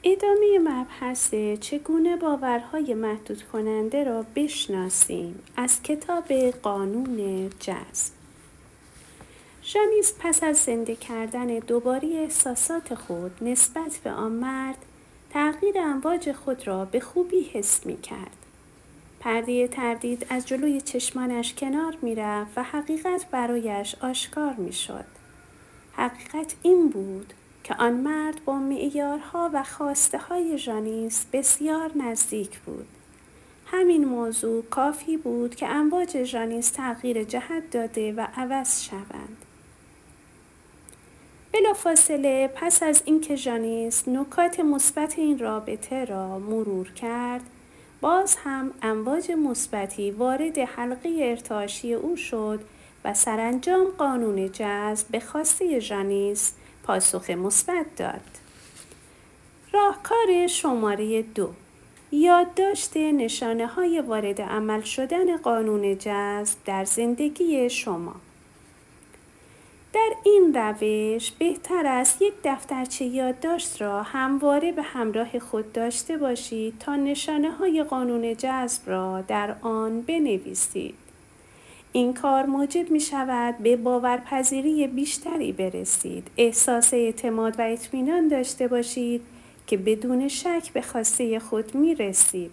ادامه مبحث چگونه باورهای محدود کننده را بشناسیم از کتاب قانون جذب. ژانیس پس از زنده کردن دوباره احساسات خود نسبت به آن مرد تغییر امواج خود را به خوبی حس می کرد. پرده تردید از جلوی چشمانش کنار می رفت و حقیقت برایش آشکار می شد. حقیقت این بود که آن مرد با معیارها و خواسته های ژانیس بسیار نزدیک بود. همین موضوع کافی بود که امواج ژانیس تغییر جهت داده و عوض شوند. بلافاصله پس از اینکه ژانیس نکات مثبت این رابطه را مرور کرد، باز هم امواج مثبتی وارد حلقه ارتعاشی او شد و سرانجام قانون جذب به خواسته ژانیس پاسخ مثبت داد. راهکار شماره 2: یادداشت نشانه‌های وارد عمل شدن قانون جذب در زندگی شما. در این روش بهتر است یک دفترچه یادداشت را همواره به همراه خود داشته باشید تا نشانه‌های قانون جذب را در آن بنویسید. این کار موجب می شود به باورپذیری بیشتری برسید، احساس اعتماد و اطمینان داشته باشید که بدون شک به خواسته خود می رسید.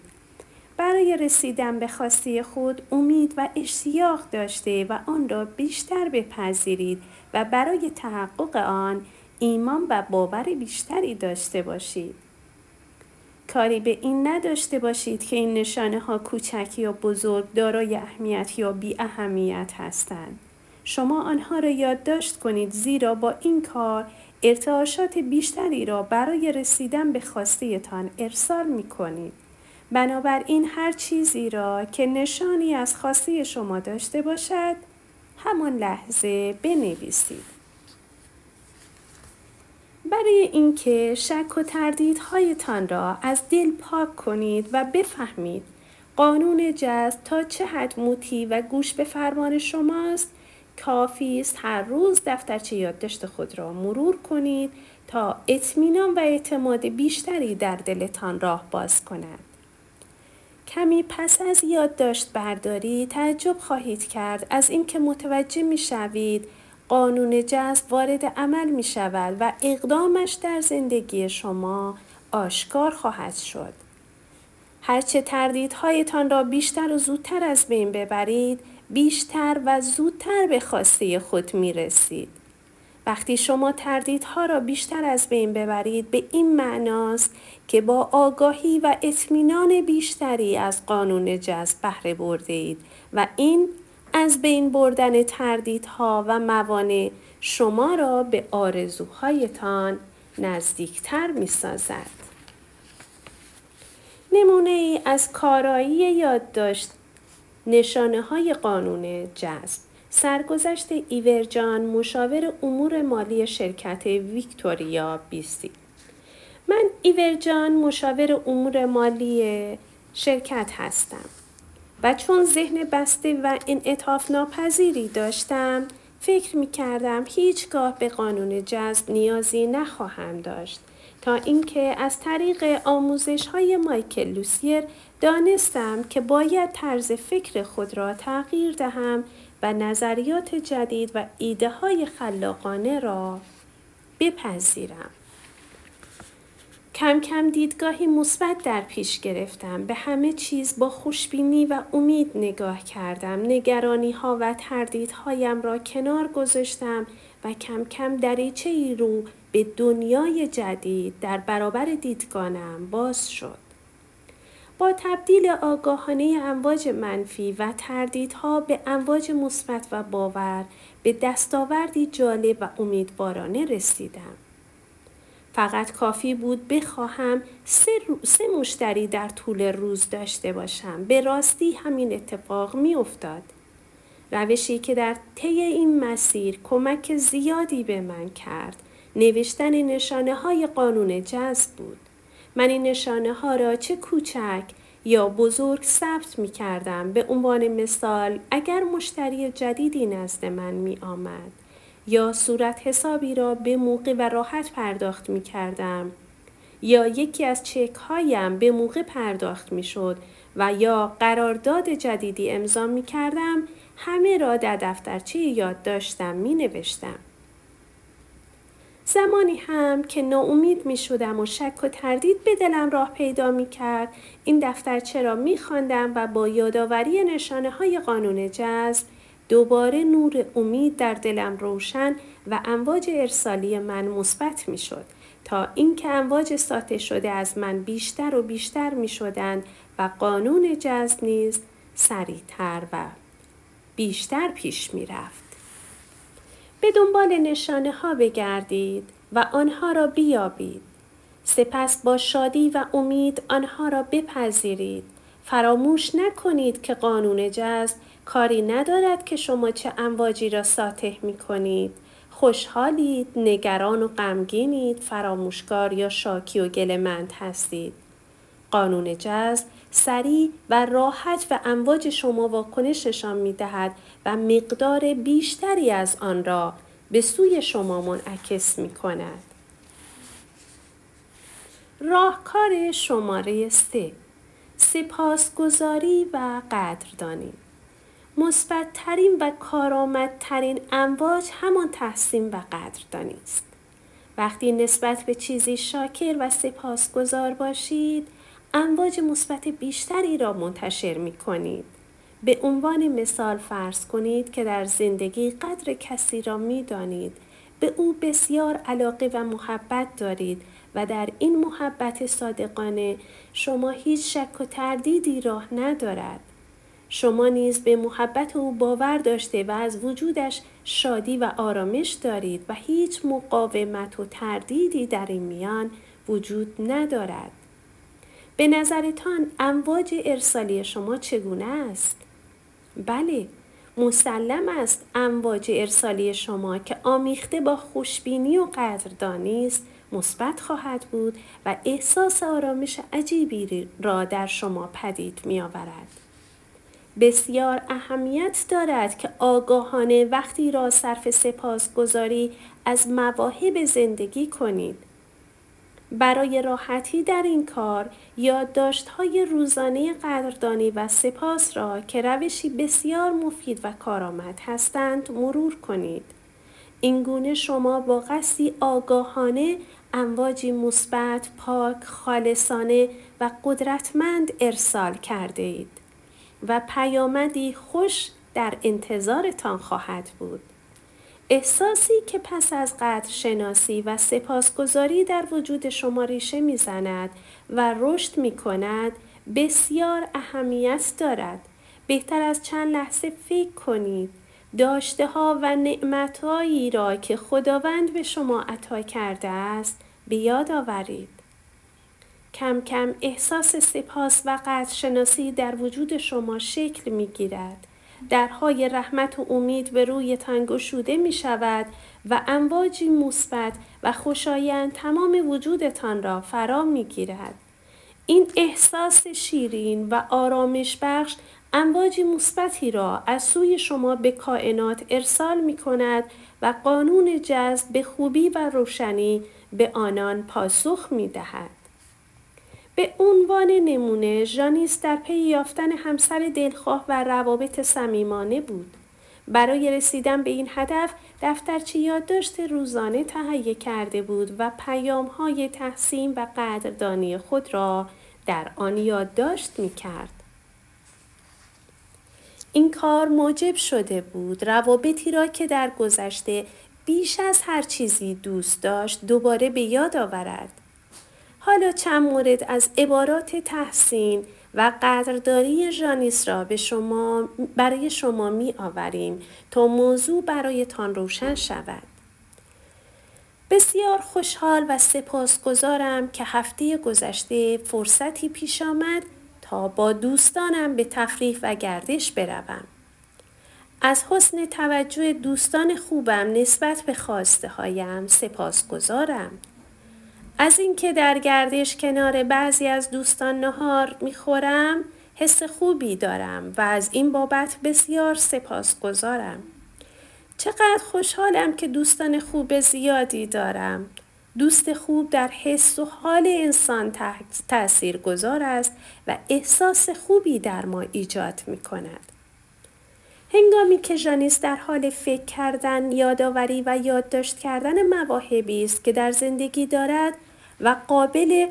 برای رسیدن به خواسته خود امید و اشتیاق داشته و آن را بیشتر بپذیرید و برای تحقق آن ایمان و باور بیشتری داشته باشید. کاری به این نداشته باشید که این نشانه ها کوچک یا بزرگ، دارای اهمیت یا بی اهمیت هستند. شما آنها را یادداشت کنید، زیرا با این کار ارتعاشات بیشتری را برای رسیدن به خواسته تان ارسال می کنید. بنابراین هر چیزی را که نشانی از خواسته شما داشته باشد، همان لحظه بنویسید. برای اینکه شک و تردیدهایتان را از دل پاک کنید و بفهمید قانون جذب تا چه حد مطیع و گوش به فرمان شماست، کافی است هر روز دفترچه یادداشت خود را مرور کنید تا اطمینان و اعتماد بیشتری در دلتان راه باز کند. کمی پس از یادداشت برداری تعجب خواهید کرد از اینکه متوجه می شوید قانون جذب وارد عمل می شود و اقدامش در زندگی شما آشکار خواهد شد. هرچه تردیدهایتان را بیشتر و زودتر از بین ببرید، بیشتر و زودتر به خواسته خود می رسید. وقتی شما تردیدها را بیشتر از بین ببرید، به این معناست که با آگاهی و اطمینان بیشتری از قانون جذب بهره برده اید و این از بین بردن تردیدها و موانع شما را به آرزوهایتان نزدیکتر می سازد. نمونه ای از کارایی یادداشت نشانه های قانون جذب. سرگذشت ایورجان، مشاور امور مالی شرکت ویکتوریا بیسی. من ایورجان، مشاور امور مالی شرکت هستم و چون ذهن بسته و انعطاف ناپذیری داشتم، فکر می کردم هیچگاه به قانون جذب نیازی نخواهم داشت تا اینکه از طریق آموزش‌های مایکل لوسیر دانستم که باید طرز فکر خود را تغییر دهم و نظریات جدید و ایده‌های خلاقانه را بپذیرم. کم کم دیدگاهی مثبت در پیش گرفتم. به همه چیز با خوشبینی و امید نگاه کردم. نگرانی‌ها و تردیدهایم را کنار گذاشتم و کم کم دریچه‌ای رو به دنیای جدید در برابر دیدگانم باز شد. با تبدیل آگاهانه امواج منفی و تردیدها به امواج مثبت و باور، به دستاوردی جالب و امیدوارانه رسیدم. فقط کافی بود بخواهم 3 مشتری در طول روز داشته باشم. به راستی همین اتفاق می افتاد. روشی که در طی این مسیر کمک زیادی به من کرد، نوشتن نشانه های قانون جذب بود. من این نشانه ها را چه کوچک یا بزرگ ثبت می کردم. به عنوان مثال، اگر مشتری جدیدی نزد من می آمد یا صورت حسابی را به موقع و راحت پرداخت می کردم یا یکی از چک هایم به موقع پرداخت می شد و یا قرارداد جدیدی امضا می کردم، همه را در دفترچه یادداشتم می نوشتم. زمانی هم که ناامید می شدم و شک و تردید به دلم راه پیدا می کرد، این دفترچه را می خواندم و با یادآوری نشانه های قانون جذب دوباره نور امید در دلم روشن و امواج ارسالی من مثبت می شد تا اینکه امواج ساطع شده از من بیشتر و بیشتر می شدند و قانون جذب نیز سریعتر و بیشتر پیش می رفت. به دنبال نشانه ها بگردید و آنها را بیابید. سپس با شادی و امید آنها را بپذیرید. فراموش نکنید که قانون جذب کاری ندارد که شما چه امواجی را ساطع می کنید. خوشحالید، نگران و غمگینید، فراموشکار یا شاکی و گله‌مند هستید. قانون جذب سریع و راحت و امواج شما واکنش نشان می دهد و مقدار بیشتری از آن را به سوی شما منعکس می کند. راهکار شماره 3: سپاسگزاری و قدردانی. مثبت‌ترین و کارآمدترین امواج همان تحسین و قدردانی است. وقتی نسبت به چیزی شاکر و سپاسگزار باشید، امواج مثبت بیشتری را منتشر می کنید. به عنوان مثال فرض کنید که در زندگی قدر کسی را می دانید، به او بسیار علاقه و محبت دارید و در این محبت صادقانه شما هیچ شک و تردیدی راه ندارد. شما نیز به محبت او باور داشته و از وجودش شادی و آرامش دارید و هیچ مقاومت و تردیدی در این میان وجود ندارد. به نظرتان امواج ارسالی شما چگونه است؟ بله، مسلم است امواج ارسالی شما که آمیخته با خوشبینی و قدردانی است مثبت خواهد بود و احساس آرامش عجیبی را در شما پدید می آورد. بسیار اهمیت دارد که آگاهانه وقتی را صرف سپاسگزاری از مواهب زندگی کنید. برای راحتی در این کار یادداشت‌های روزانه قدردانی و سپاس را که روشی بسیار مفید و کارآمد هستند مرور کنید. این گونه شما با قصدی آگاهانه امواجی مثبت، پاک، خالصانه و قدرتمند ارسال کرده اید و پیامدی خوش در انتظارتان خواهد بود. احساسی که پس از قدرشناسی و سپاسگزاری در وجود شما ریشه می‌زند و رشد می‌کند بسیار اهمیت دارد. بهتر از چند لحظه فکر کنید. داشته‌ها و نعمت‌هایی را که خداوند به شما عطا کرده است به یاد آورید. کم کم احساس سپاس و قدرشناسی در وجود شما شکل می‌گیرد. درهای رحمت و امید به رویتان گشوده می شود و امواجی مثبت و خوشایند تمام وجودتان را فرا می گیرد. این احساس شیرین و آرامش بخش امواجی مثبتی را از سوی شما به کائنات ارسال می کند و قانون جذب به خوبی و روشنی به آنان پاسخ می دهد. به عنوان نمونه ژانیس در پی یافتن همسر دلخواه و روابط صمیمانه بود. برای رسیدن به این هدف دفترچه یادداشت روزانه تهیه کرده بود و پیام‌های تحسین و قدردانی خود را در آن یادداشت می‌کرد. این کار موجب شده بود روابطی را که در گذشته بیش از هر چیزی دوست داشت دوباره به یاد آورد. حالا چند مورد از عبارات تحسین و قدردانی ژانیس را برای شما می آوریم تا موضوع برایتان روشن شود. بسیار خوشحال و سپاسگزارم که هفته گذشته فرصتی پیش آمد تا با دوستانم به تفریح و گردش بروم. از حسن توجه دوستان خوبم نسبت به خواسته هایم سپاسگزارم. از اینکه در گردش کنار بعضی از دوستان نهار میخورم حس خوبی دارم و از این بابت بسیار سپاسگزارم. چقدر خوشحالم که دوستان خوب زیادی دارم. دوست خوب در حس و حال انسان تأثیرگذار است و احساس خوبی در ما ایجاد می کند. هنگامی که ژانیس در حال فکر کردن، یادآوری و یادداشت کردن مواهبی است که در زندگی دارد و قابل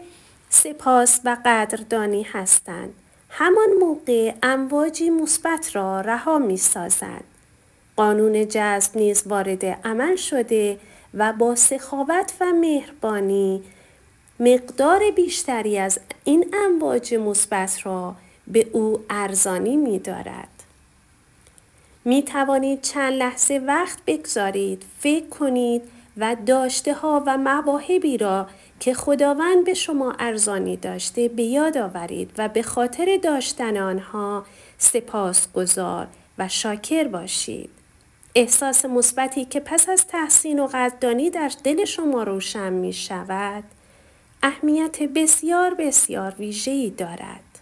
سپاس و قدردانی هستند، همان موقع امواجی مثبت را رها می‌سازد. قانون جذب نیز وارد عمل شده و با سخاوت و مهربانی مقدار بیشتری از این امواج مثبت را به او ارزانی می‌دارد. می توانید چند لحظه وقت بگذارید، فکر کنید و داشته ها و مواهبی را که خداوند به شما ارزانی داشته به یاد آورید و به خاطر داشتن آنها سپاسگزار و شاکر باشید. احساس مثبتی که پس از تحسین و قدردانی در دل شما روشن می شود، اهمیت بسیار بسیار ویژه‌ای دارد.